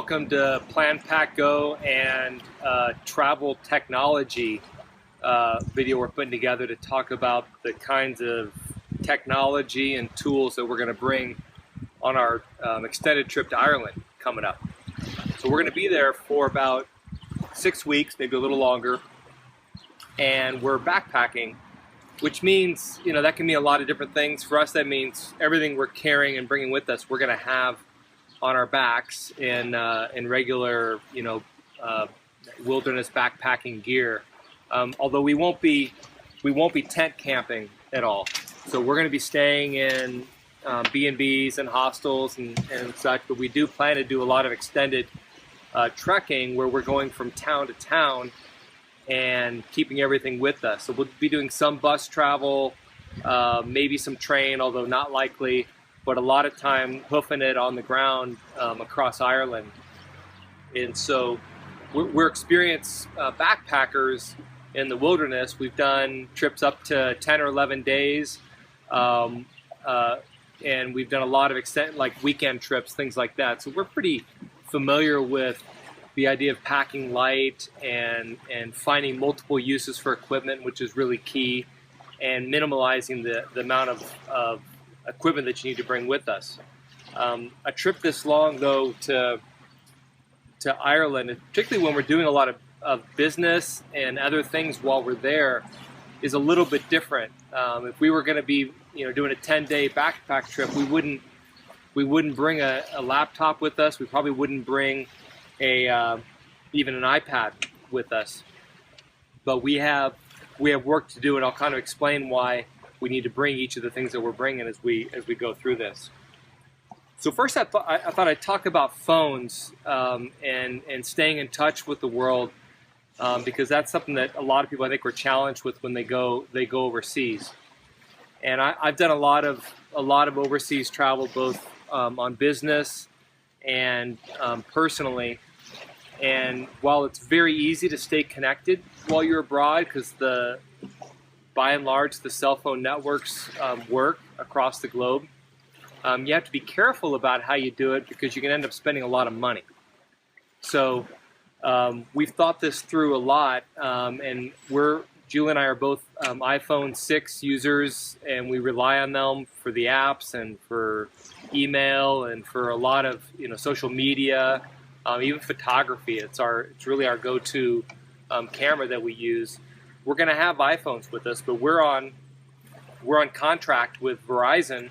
Welcome to Plan, Pack, Go and travel technology video we're putting together to talk about the kinds of technology and tools that we're going to bring on our extended trip to Ireland coming up. So we're going to be there for about 6 weeks, maybe a little longer, and we're backpacking, which means, that can mean a lot of different things. For us, that means everything we're carrying and bringing with us, we're going to have on our backs in regular, wilderness backpacking gear. Although we won't be tent camping at all. So we're going to be staying in B&Bs and hostels and such. But we do plan to do a lot of extended trekking where we're going from town to town and keeping everything with us. So we'll be doing some bus travel, maybe some train, although not likely, but a lot of time hoofing it on the ground across Ireland. And so we're experienced backpackers in the wilderness. We've done trips up to 10 or 11 days, and we've done a lot of like weekend trips, things like that. So we're pretty familiar with the idea of packing light and finding multiple uses for equipment, which is really key, and minimalizing the amount of equipment that you need to bring with us. A trip this long, though, to Ireland, and particularly when we're doing a lot of business and other things while we're there, is a little bit different. If we were going to be, doing a 10-day backpack trip, we wouldn't bring a laptop with us. We probably wouldn't bring even an iPad with us. But we have work to do, and I'll kind of explain why we need to bring each of the things that we're bringing as we go through this. So first, I thought I'd talk about phones and staying in touch with the world, because that's something that a lot of people, I think, are challenged with when they go overseas. And I've done a lot of overseas travel, both on business and personally. And while it's very easy to stay connected while you're abroad, because by and large, the cell phone networks work across the globe, you have to be careful about how you do it, because you can end up spending a lot of money. So we've thought this through a lot, and Julie and I are both iPhone 6 users, and we rely on them for the apps and for email and for a lot of social media, even photography. It's really our go-to camera that we use. We're going to have iPhones with us, but we're on contract with Verizon,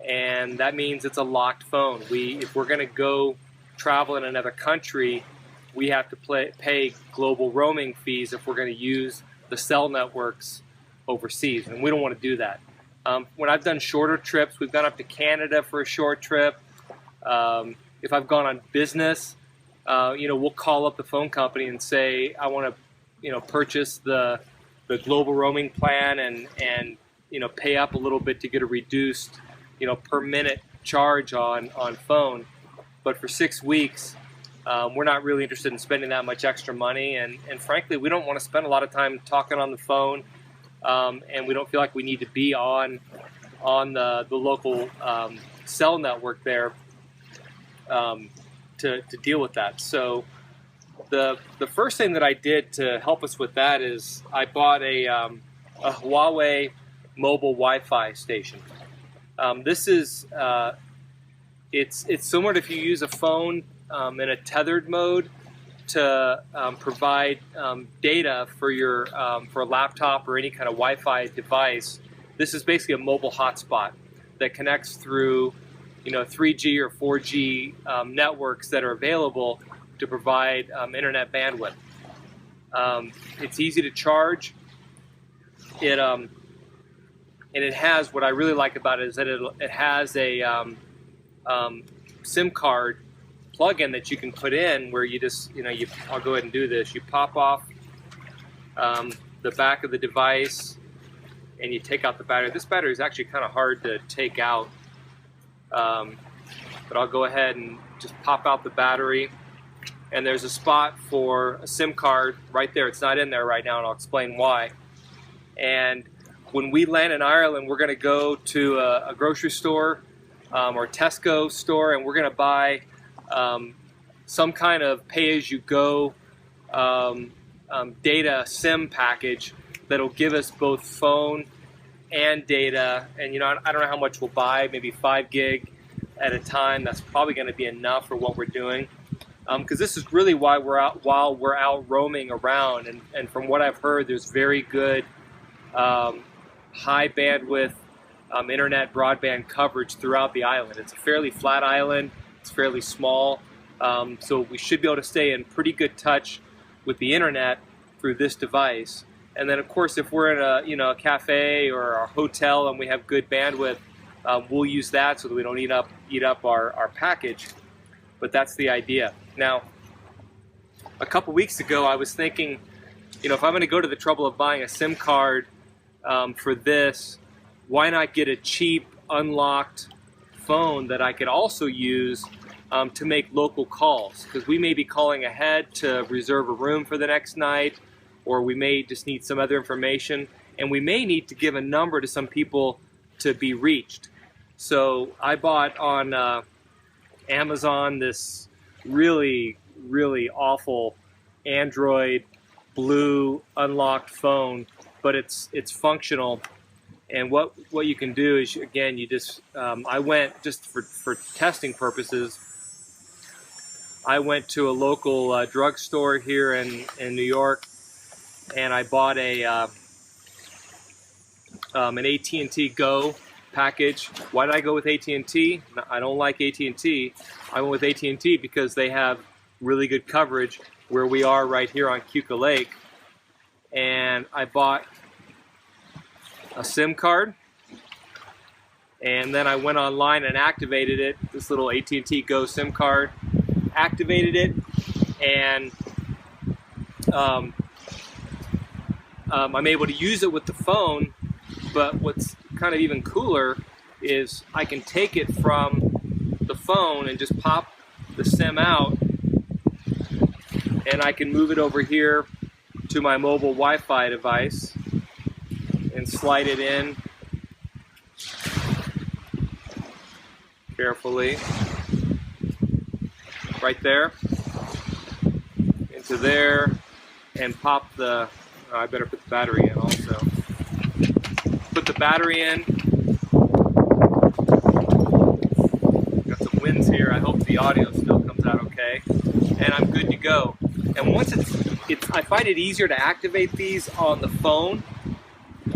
and that means it's a locked phone. If we're going to go travel in another country, we have to pay global roaming fees if we're going to use the cell networks overseas, and we don't want to do that. When I've done shorter trips, we've gone up to Canada for a short trip. If I've gone on business, we'll call up the phone company and say, I want to purchase the global roaming plan and pay up a little bit to get a reduced per minute charge on phone. But for 6 weeks, we're not really interested in spending that much extra money, and frankly, we don't want to spend a lot of time talking on the phone, and we don't feel like we need to be on the local cell network there to deal with that. So the first thing that I did to help us with that is I bought a Huawei mobile Wi-Fi station. This is it's similar to if you use a phone in a tethered mode to provide data for your for a laptop or any kind of Wi-Fi device. This is basically a mobile hotspot that connects through 3G or 4G networks that are available to provide internet bandwidth. It's easy to charge. And it has, what I really like about it is that it has a SIM card plug-in that you can put in where you just, I'll go ahead and do this. You pop off the back of the device and you take out the battery. This battery is actually kind of hard to take out, but I'll go ahead and just pop out the battery. And there's a spot for a SIM card right there. It's not in there right now, and I'll explain why. And when we land in Ireland, we're going to go to a grocery store or Tesco store, and we're going to buy some kind of pay-as-you-go data SIM package that'll give us both phone and data. And I don't know how much we'll buy, maybe 5 gig at a time. That's probably going to be enough for what we're doing, because this is really why we're out while we're out roaming around. And from what I've heard, there's very good high bandwidth internet broadband coverage throughout the island. It's a fairly flat island. It's fairly small, so we should be able to stay in pretty good touch with the internet through this device. And then, of course, if we're in a cafe or a hotel and we have good bandwidth, we'll use that so that we don't eat up our package. But that's the idea. Now, a couple weeks ago, I was thinking, if I'm going to go to the trouble of buying a SIM card for this, why not get a cheap, unlocked phone that I could also use to make local calls? Because we may be calling ahead to reserve a room for the next night, or we may just need some other information, and we may need to give a number to some people to be reached. So I bought on Amazon this really, really awful Android blue unlocked phone, but it's functional. And what you can do is, again, you just I went just for testing purposes. I went to a local drugstore here in New York, and I bought an AT&T Go package. Why did I go with AT&T? I don't like AT&T. I went with AT&T because they have really good coverage where we are right here on Keuka Lake. And I bought a SIM card, and then I went online and activated it, this little AT&T Go SIM card, activated it, and I'm able to use it with the phone. But what's kind of even cooler is I can take it from the phone and just pop the SIM out, and I can move it over here to my mobile Wi-Fi device and slide it in carefully right there into there, and pop the I better put the battery in also. Put the battery in. Got some winds here. I hope the audio still comes out okay. And I'm good to go. And once I find it easier to activate these on the phone.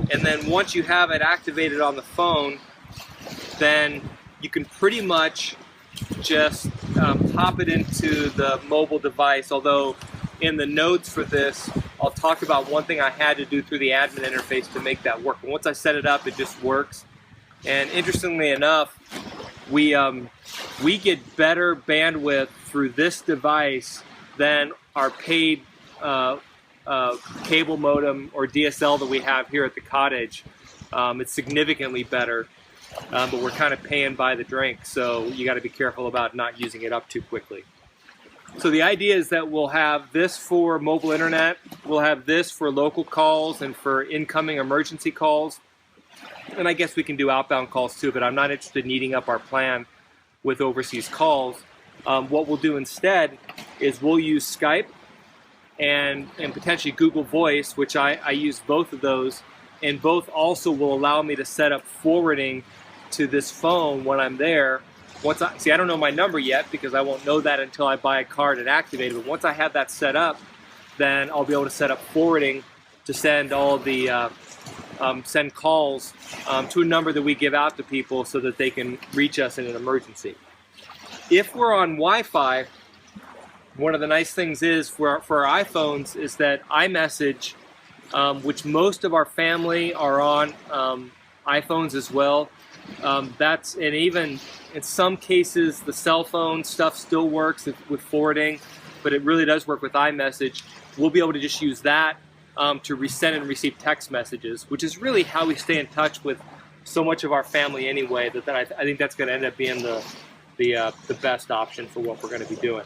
And then once you have it activated on the phone, then you can pretty much just pop it into the mobile device. Although in the notes for this, I'll talk about one thing I had to do through the admin interface to make that work. And once I set it up, it just works. And interestingly enough, we get better bandwidth through this device than our paid cable modem or DSL that we have here at the cottage. It's significantly better, but we're kind of paying by the drink, so you got to be careful about not using it up too quickly. So the idea is that we'll have this for mobile internet, we'll have this for local calls and for incoming emergency calls, and I guess we can do outbound calls too, but I'm not interested in eating up our plan with overseas calls. What we'll do instead is we'll use Skype and potentially Google Voice, which I use both of those, and both also will allow me to set up forwarding to this phone when I'm there. I don't know my number yet because I won't know that until I buy a card and activate it, but once I have that set up, then I'll be able to set up forwarding to send all the send calls to a number that we give out to people so that they can reach us in an emergency. If we're on Wi-Fi, one of the nice things is for our iPhones is that iMessage, which most of our family are on iPhones as well. And even in some cases, the cell phone stuff still works with forwarding, but it really does work with iMessage. We'll be able to just use that to resend and receive text messages, which is really how we stay in touch with so much of our family anyway. That I think that's going to end up being the best option for what we're going to be doing.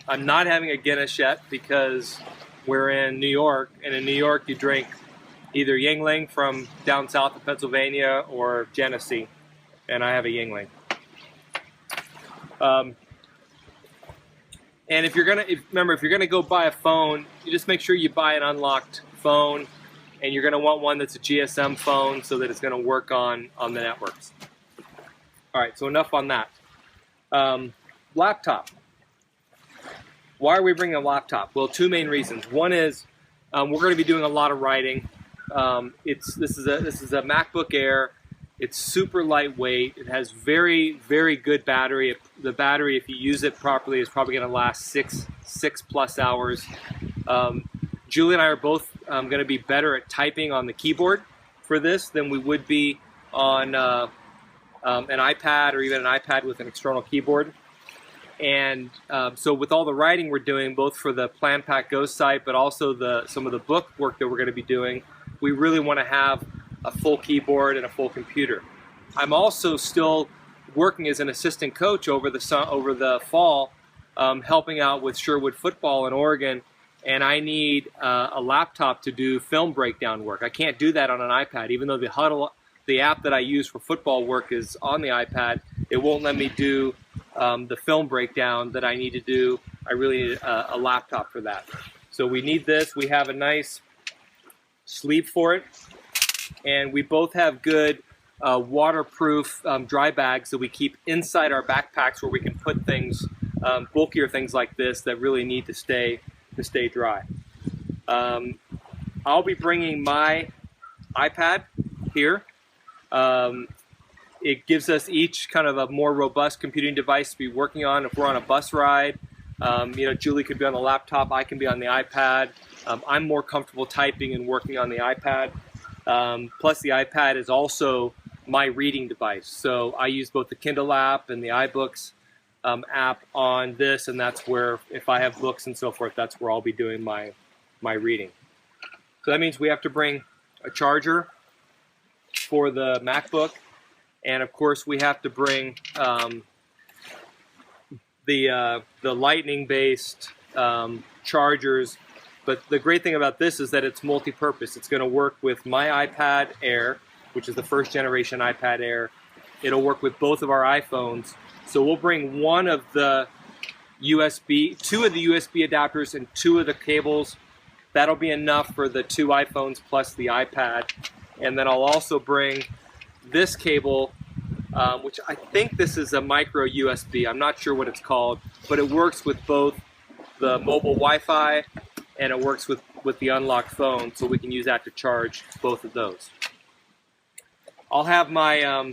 I'm not having a Guinness yet because we're in New York, and in New York you drink either Yuengling from down south of Pennsylvania or Genesee, and I have a Yuengling. And if you're gonna go buy a phone, you just make sure you buy an unlocked phone, and you're gonna want one that's a GSM phone so that it's gonna work on the networks. All right, so enough on that. Laptop. Why are we bringing a laptop? Well, two main reasons. One is we're going to be doing a lot of writing. This is a MacBook Air. It's super lightweight. It has very, very good battery. The battery, if you use it properly, is probably going to last six plus hours. Julie and I are both going to be better at typing on the keyboard for this than we would be on an iPad or even an iPad with an external keyboard. And so with all the writing we're doing, both for the PlanPack Go site, but also some of the book work that we're going to be doing, we really want to have a full keyboard and a full computer. I'm also still working as an assistant coach over the fall, helping out with Sherwood football in Oregon, and I need a laptop to do film breakdown work. I can't do that on an iPad, even though the Huddle, the app that I use for football work, is on the iPad. It won't let me do the film breakdown that I need to do. I really need a laptop for that. So we need this. We have a nice sleeve for it, and we both have good waterproof dry bags that we keep inside our backpacks, where we can put things, bulkier things like this that really need to stay dry. I'll be bringing my iPad here. It gives us each kind of a more robust computing device to be working on if we're on a bus ride. Julie could be on the laptop, I can be on the iPad. I'm more comfortable typing and working on the iPad. Plus the iPad is also my reading device. So I use both the Kindle app and the iBooks app on this, and that's where, if I have books and so forth, that's where I'll be doing my reading. So that means we have to bring a charger for the MacBook, and of course we have to bring the Lightning-based chargers. But the great thing about this is that it's multi-purpose. It's going to work with my iPad Air, which is the first generation iPad Air. It'll work with both of our iPhones. So we'll bring two of the USB adapters and two of the cables. That'll be enough for the two iPhones plus the iPad. And then I'll also bring this cable, which I think this is a micro USB. I'm not sure what it's called, but it works with both the mobile Wi-Fi and it works with the unlocked phone, so we can use that to charge both of those. I'll have my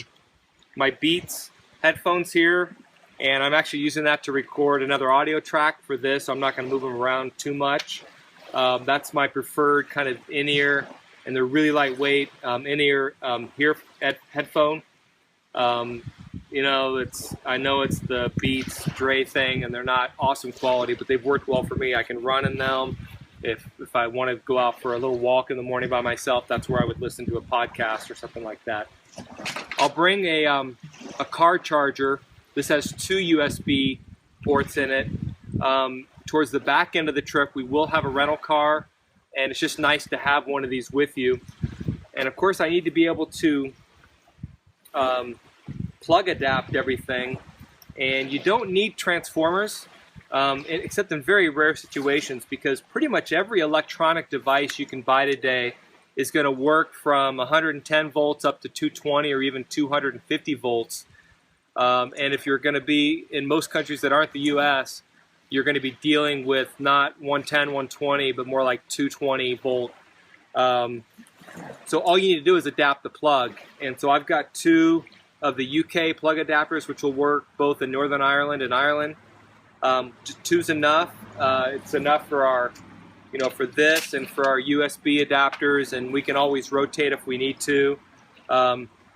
my Beats headphones here, and I'm actually using that to record another audio track for this. I'm not going to move them around too much. That's my preferred kind of in-ear, and they're really lightweight in-ear headphone. I know it's the Beats Dre thing, and they're not awesome quality, but they've worked well for me. I can run in them. If I want to go out for a little walk in the morning by myself, that's where I would listen to a podcast or something like that. I'll bring a car charger. This has two USB ports in it. Towards the back end of the trip, we will have a rental car, and it's just nice to have one of these with you. And of course, I need to be able to plug adapt everything, and you don't need transformers, except in very rare situations, because pretty much every electronic device you can buy today is going to work from 110 volts up to 220 or even 250 volts. And if you're going to be in most countries that aren't the US, you're going to be dealing with not 110, 120, but more like 220 volt. So all you need to do is adapt the plug. And so I've got two of the UK plug adapters, which will work both in Northern Ireland and Ireland. Two's enough. It's enough for our, for this and for our USB adapters, and we can always rotate if we need to.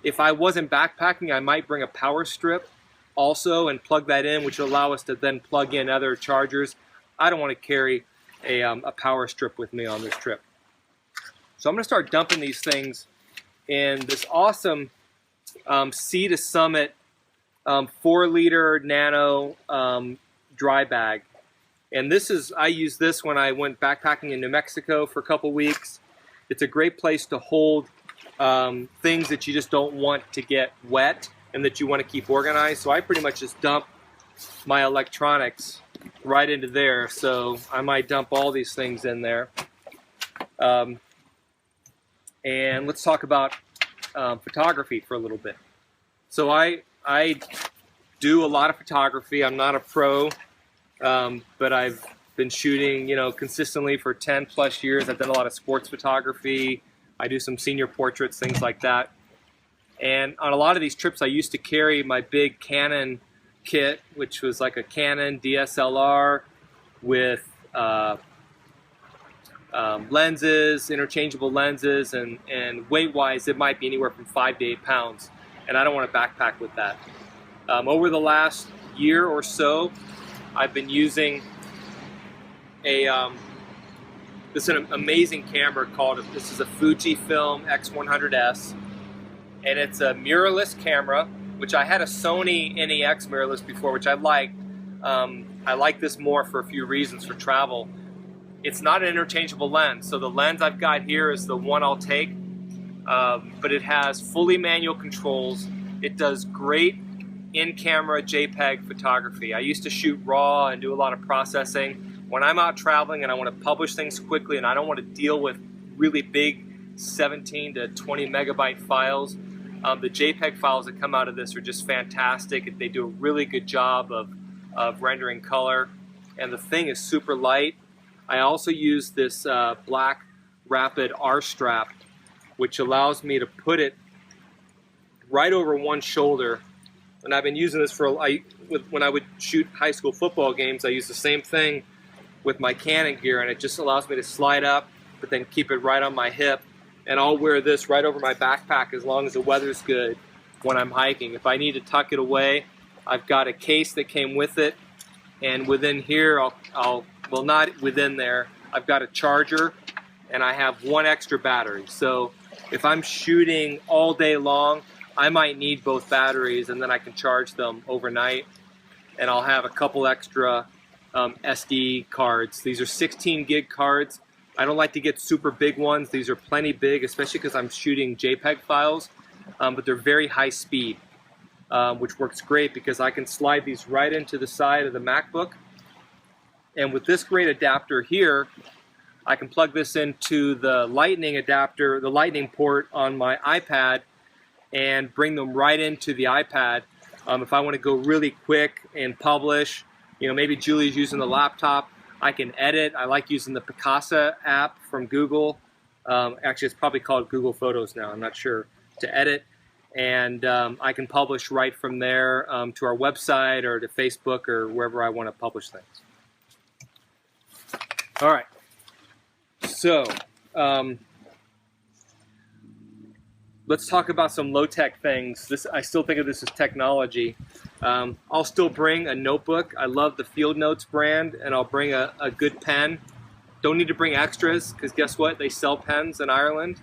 If I wasn't backpacking, I might bring a power strip also and plug that in, which will allow us to then plug in other chargers. I don't want to carry a power strip with me on this trip. So I'm going to start dumping these things in this awesome Sea to Summit 4-liter nano dry bag. And I used this when I went backpacking in New Mexico for a couple weeks. It's a great place to hold things that you just don't want to get wet and that you want to keep organized. So I pretty much just dump my electronics right into there, so I might dump all these things in there. And let's talk about photography for a little bit. So I do a lot of photography. I'm not a pro, but I've been shooting, consistently for 10 plus years. I've done a lot of sports photography. I do some senior portraits, things like that. And on a lot of these trips, I used to carry my big Canon kit, which was like a Canon DSLR with lenses, interchangeable lenses, and weight-wise, it might be anywhere from 5 to 8 pounds. And I don't want to backpack with that. Over the last year or so, I've been using this is an amazing camera this is a Fujifilm X100S, and it's a mirrorless camera, which I had a Sony NEX mirrorless before, which I liked. I like this more for a few reasons for travel. It's not an interchangeable lens, so the lens I've got here is the one I'll take, but it has fully manual controls. It does great in-camera JPEG photography. I used to shoot RAW and do a lot of processing. When I'm out traveling and I want to publish things quickly and I don't want to deal with really big 17 to 20 megabyte files, the JPEG files that come out of this are just fantastic. They do a really good job of rendering color, and the thing is super light. I also use this Black Rapid R-strap, which allows me to put it right over one shoulder. And I've been using this when I would shoot high school football games. I use the same thing with my Canon gear, and it just allows me to slide up, but then keep it right on my hip. And I'll wear this right over my backpack as long as the weather's good when I'm hiking. If I need to tuck it away, I've got a case that came with it, and within here, well, not within there, I've got a charger, and I have one extra battery. So if I'm shooting all day long, I might need both batteries, and then I can charge them overnight. And I'll have a couple extra SD cards. These are 16 gig cards. I don't like to get super big ones. These are plenty big, especially because I'm shooting JPEG files, but they're very high speed, which works great because I can slide these right into the side of the MacBook. And with this great adapter here, I can plug this into the lightning adapter, the lightning port on my iPad, and bring them right into the iPad. If I want to go really quick and publish, maybe Julie's using the laptop, I can edit. I like using the Picasa app from Google. Actually, it's probably called Google Photos now, I'm not sure, to edit. And I can publish right from there to our website or to Facebook or wherever I want to publish things. All right. So, let's talk about some low-tech things. I still think of this as technology. I'll still bring a notebook. I love the Field Notes brand, and I'll bring a good pen. Don't need to bring extras, because guess what? They sell pens in Ireland.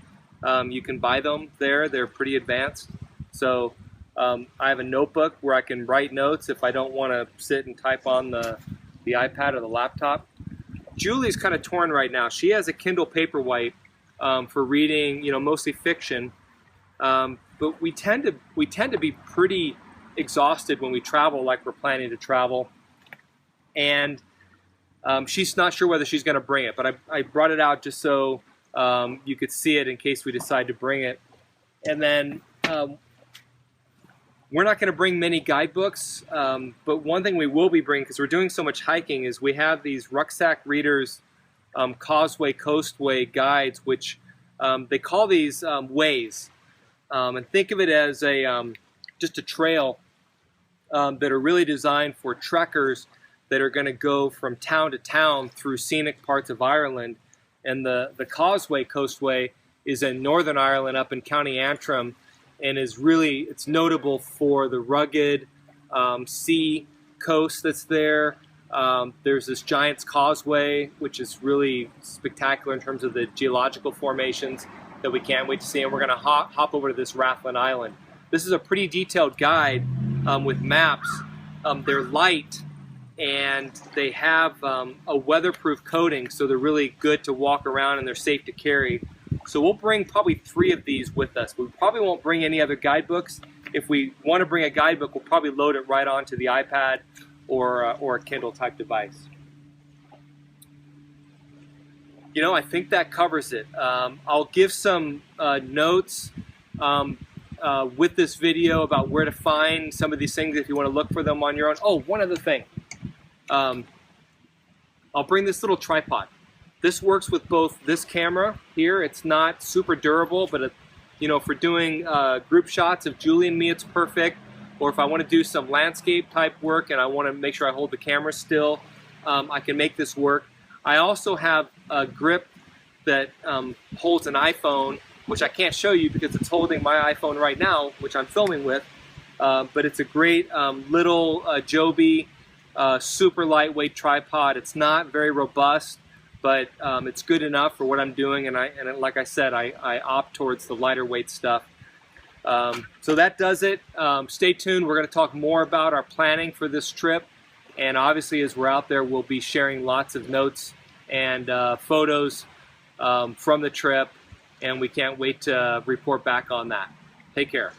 You can buy them there. They're pretty advanced. So I have a notebook where I can write notes if I don't want to sit and type on the iPad or the laptop. Julie's kind of torn right now. She has a Kindle Paperwhite for reading, mostly fiction. But we tend to be pretty exhausted when we travel, like we're planning to travel, and she's not sure whether she's going to bring it. But I brought it out just so you could see it in case we decide to bring it. And then we're not going to bring many guidebooks, but one thing we will be bringing, because we're doing so much hiking, is we have these Rucksack Readers Causeway Coastway guides, which they call these ways. And think of it as just a trail that are really designed for trekkers that are going to go from town to town through scenic parts of Ireland. And the Causeway Coastway is in Northern Ireland up in County Antrim, and it's notable for the rugged sea coast that's there. There's this Giant's Causeway, which is really spectacular in terms of the geological formations that we can't wait to see, and we're going to hop over to this Rathlin Island. This is a pretty detailed guide with maps. They're light, and they have a weatherproof coating, so they're really good to walk around and they're safe to carry. So we'll bring probably 3 of these with us. We probably won't bring any other guidebooks. If we want to bring a guidebook, we'll probably load it right onto the iPad or a Kindle type device. You know, I think that covers it. I'll give some notes with this video about where to find some of these things if you want to look for them on your own. Oh, one other thing. I'll bring this little tripod. This works with both this camera here. It's not super durable, but you know, for doing group shots of Julie and me, it's perfect. Or if I want to do some landscape type work and I want to make sure I hold the camera still, I can make this work. I also have a grip that holds an iPhone, which I can't show you because it's holding my iPhone right now, which I'm filming with. But it's a great little Joby super lightweight tripod. It's not very robust, but it's good enough for what I'm doing. And like I said, I opt towards the lighter weight stuff. So that does it. Stay tuned. We're going to talk more about our planning for this trip. And obviously, as we're out there, we'll be sharing lots of notes and photos from the trip. And we can't wait to report back on that. Take care.